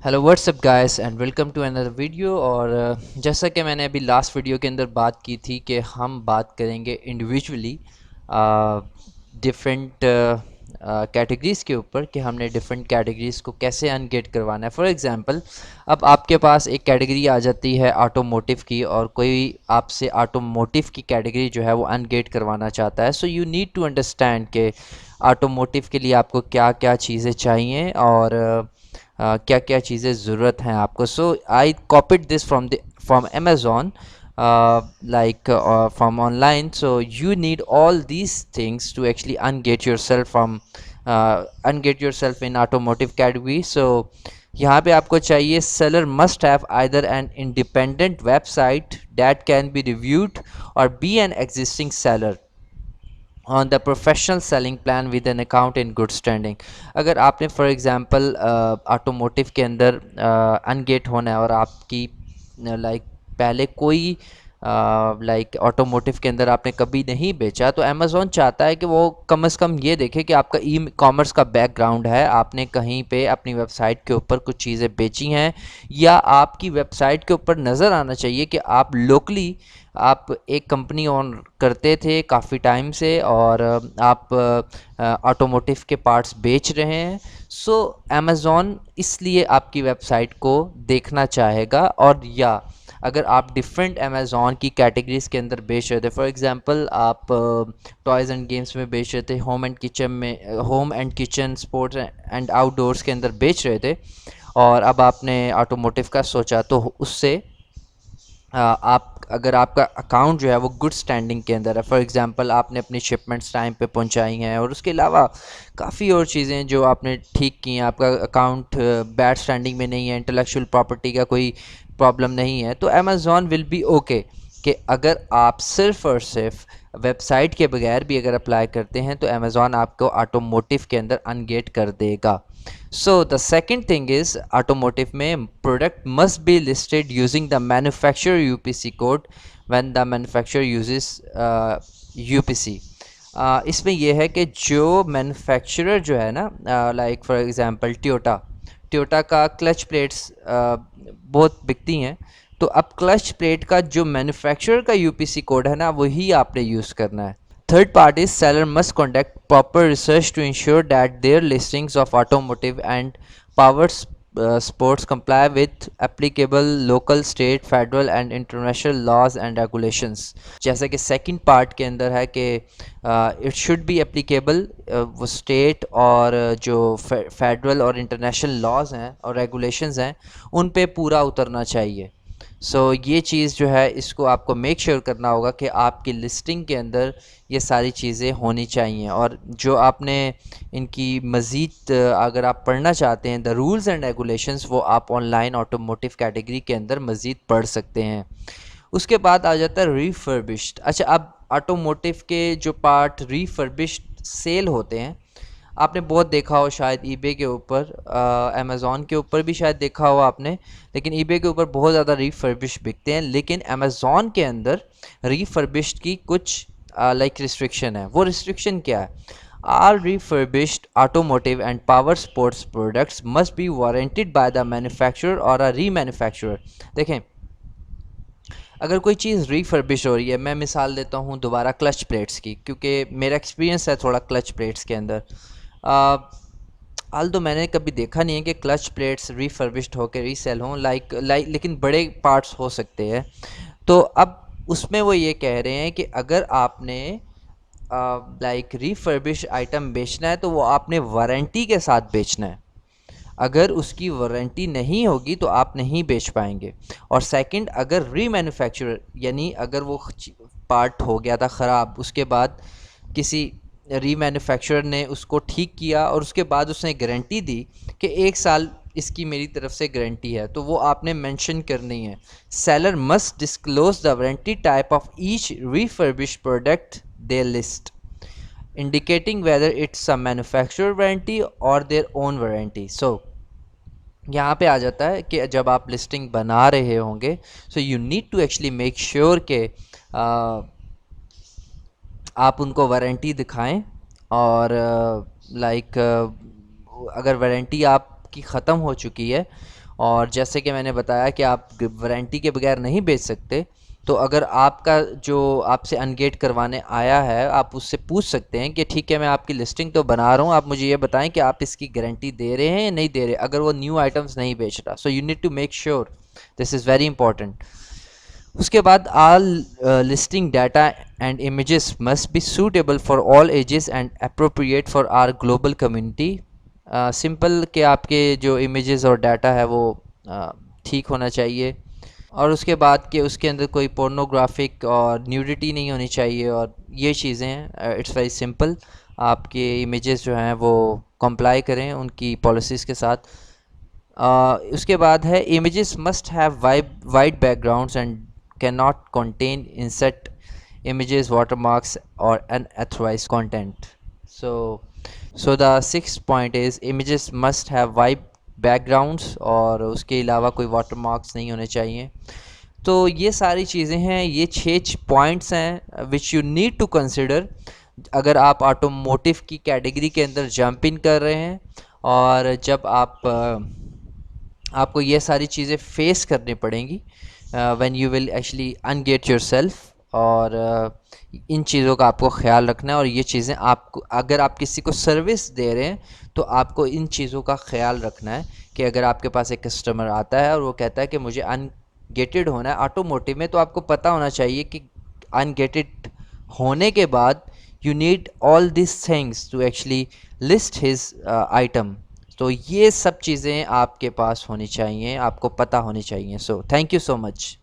Hello what's up guys and welcome to another video. और जैसा कि मैंने अभी लास्ट वीडियो के अंदर बात की थी कि हम बात करेंगे इंडिविजुअली डिफरेंट कैटेगरीज़ के ऊपर कि हमने डिफरेंट कैटेगरीज़ को कैसे अनगेट करवाना है। फॉर एग्जांपल, अब आपके पास एक कैटेगरी आ जाती है ऑटोमोटिव की और कोई आपसे ऑटोमोटिव की कैटेगरी जो है वो अनगेट करवाना चाहता है। So you need to understand कि ऑटोमोटिव के लिए आपको क्या क्या चीज़ें चाहिए और क्या क्या चीज़ें ज़रूरत हैं आपको। So I copied this from Amazon from online. So you need all these things to actually ungate yourself in automotive category. So यहाँ पे आपको चाहिए seller must have either an independent website that can be reviewed or be an existing seller on the professional selling plan with an account in good standing. अगर आपने for example automotive के अंदर अनगेट होना है और आपकी पहले कोई ऑटोमोटिव के अंदर आपने कभी नहीं बेचा, तो अमेज़ॉन चाहता है कि वो कम से कम ये देखे कि आपका ई कॉमर्स का बैकग्राउंड है, आपने कहीं पे अपनी वेबसाइट के ऊपर कुछ चीज़ें बेची हैं, या आपकी वेबसाइट के ऊपर नज़र आना चाहिए कि आप लोकली आप एक कंपनी ऑन करते थे काफ़ी टाइम से और आप ऑटोमोटिव के पार्ट्स बेच रहे हैं। सो अमेज़ॉन इसलिए आपकी वेबसाइट को देखना चाहेगा। और या अगर आप डिफरेंट अमेज़ॉन की कैटेगरीज़ के अंदर बेच रहे थे, फॉर एग्जांपल आप टॉयज़ एंड गेम्स में बेच रहे थे, home and kitchen sports and outdoors के अंदर बेच रहे थे, और अब आपने ऑटोमोटिव का सोचा, तो उससे आप अगर आपका अकाउंट जो है वो गुड स्टैंडिंग के अंदर है, फॉर एग्जांपल आपने अपनी शिपमेंट्स टाइम पे पहुंचाई हैं और उसके अलावा काफ़ी और चीज़ें जो आपने ठीक की हैं, आपका अकाउंट बैड स्टैंडिंग में नहीं है, इंटेलेक्चुअल प्रॉपर्टी का कोई प्रॉब्लम नहीं है, तो अमेज़ॉन विल बी ओके कि अगर आप सिर्फ और सिर्फ वेबसाइट के बगैर भी अगर अप्लाई करते हैं तो अमेज़ॉन आपको ऑटोमोटिव के अंदर अनगेट कर देगा। So the second thing is automotive में product must be listed using the manufacturer UPC code when the manufacturer uses UPC. इसमें यह है कि जो मैन्युफैक्चरर जो है ना, लाइक फॉर एग्जांपल टोयोटा का क्लच प्लेट्स बहुत बिकती हैं, तो अब क्लच प्लेट का जो मैन्युफैक्चरर का यूपीसी कोड है ना, वही आपने यूज़ करना है। Third party seller must conduct proper research to ensure that their listings of automotive and power sports comply with applicable local, state, federal and international laws and regulations. जैसे कि second part के अंदर है कि it should be applicable, वो state और जो federal और international laws हैं और regulations हैं उन पे पूरा उतरना चाहिए। ये चीज़ जो है इसको आपको मेक श्योर करना होगा कि आपकी लिस्टिंग के अंदर ये सारी चीज़ें होनी चाहिए। और जो आपने इनकी मज़ीद अगर आप पढ़ना चाहते हैं द रूल्स एंड रेगुलेशंस, वो आप ऑनलाइन ऑटोमोटिव कैटेगरी के अंदर मज़ीद पढ़ सकते हैं। उसके बाद आ जाता है रीफर्बिश्ड। अच्छा, अब ऑटोमोटिव के जो पार्ट रीफर्बिश्ड सेल होते हैं, आपने बहुत देखा हो शायद ईबे के ऊपर, अमेज़ॉन के ऊपर भी शायद देखा हो आपने, लेकिन ईबे के ऊपर बहुत ज़्यादा रीफर्बिश बिकते हैं। लेकिन अमेज़ॉन के अंदर रीफर्बिश्ड की कुछ रिस्ट्रिक्शन है। वो रिस्ट्रिक्शन क्या है? All refurbished automotive and power sports products must be warranted by the manufacturer or a remanufacturer. देखें, अगर कोई चीज़ रीफर्बिश हो रही है, मैं मिसाल देता हूँ दोबारा क्लच प्लेट्स की, क्योंकि मेरा एक्सपीरियंस है थोड़ा क्लच प्लेट्स के अंदर। हाल तो मैंने कभी देखा नहीं है कि क्लच प्लेट्स रीफर्बिश्ड होकर रीसेल हों, लेकिन बड़े पार्ट्स हो सकते हैं। तो अब उसमें वो ये कह रहे हैं कि अगर आपने रीफर्बिश आइटम बेचना है तो वो आपने वारंटी के साथ बेचना है। अगर उसकी वारंटी नहीं होगी तो आप नहीं बेच पाएंगे। और सेकंड, अगर रीमैन्युफैक्चरर यानी अगर वो पार्ट हो गया था ख़राब, उसके बाद किसी रीमैन्युफैक्चरर ने उसको ठीक किया और उसके बाद उसने गारंटी दी कि 1 साल इसकी मेरी तरफ से गारंटी है, तो वो आपने मेंशन करनी है। Seller must disclose the warranty type of each refurbished product they list, indicating whether it's a manufacturer warranty or their own warranty. So यहाँ पे आ जाता है कि जब आप लिस्टिंग बना रहे होंगे, so you need to actually make sure कि आप उनको वारंटी दिखाएं। और अगर वारंटी आपकी ख़त्म हो चुकी है اور جیسے کہ میں نے بتایا کہ آپ وارنٹی کے بغیر نہیں بیچ سکتے، تو اگر آپ کا جو آپ سے انگیٹ کروانے آیا ہے آپ اس سے پوچھ سکتے ہیں کہ ٹھیک ہے میں آپ کی لسٹنگ تو بنا رہا ہوں، آپ مجھے یہ بتائیں کہ آپ اس کی گارنٹی دے رہے ہیں یا نہیں دے رہے، اگر وہ نیو آئٹمس نہیں بیچ رہا. So you need to make sure, this is very important. اس کے بعد all listing data and images must be suitable for all ages and appropriate for our global community. Simple کہ آپ کے جو امیجز اور ڈیٹا ہے وہ ٹھیک ہونا چاہیے، اور اس کے بعد کہ اس کے اندر کوئی پورنوگرافک اور نیوڈیٹی نہیں ہونی چاہیے، اور یہ چیزیں ہیں. It's very simple. آپ کے امیجز جو ہیں وہ کمپلائی کریں ان کی پالیسیز کے ساتھ. اس کے بعد ہے images must have wide backgrounds and can not contain inset images watermarks اور unauthorized content. So the six point is images must have wide backgrounds, اور اس کے علاوہ کوئی واٹر مارکس نہیں ہونے چاہیے. تو یہ ساری چیزیں ہیں، یہ 6 پوائنٹس ہیں which you need to consider اگر آپ آٹوموٹیو کی کیٹیگری کے اندر جمپ ان کر رہے ہیں. اور جب آپ کو یہ ساری چیزیں فیس کرنی پڑیں گی when you will actually ungate yourself, اور ان چیزوں کا آپ کو خیال رکھنا ہے. اور یہ چیزیں آپ کو اگر آپ کسی کو سروس دے رہے ہیں تو آپ کو ان چیزوں کا خیال رکھنا ہے کہ اگر آپ کے پاس ایک کسٹمر آتا ہے اور وہ کہتا ہے کہ مجھے ان گیٹڈ ہونا ہے آٹوموٹیو میں، تو آپ کو پتہ ہونا چاہیے کہ ان گیٹڈ ہونے کے بعد you need all these things to actually list his item. تو یہ سب چیزیں آپ کے پاس ہونی چاہیے، آپ کو پتہ ہونی چاہیے. So thank you so much.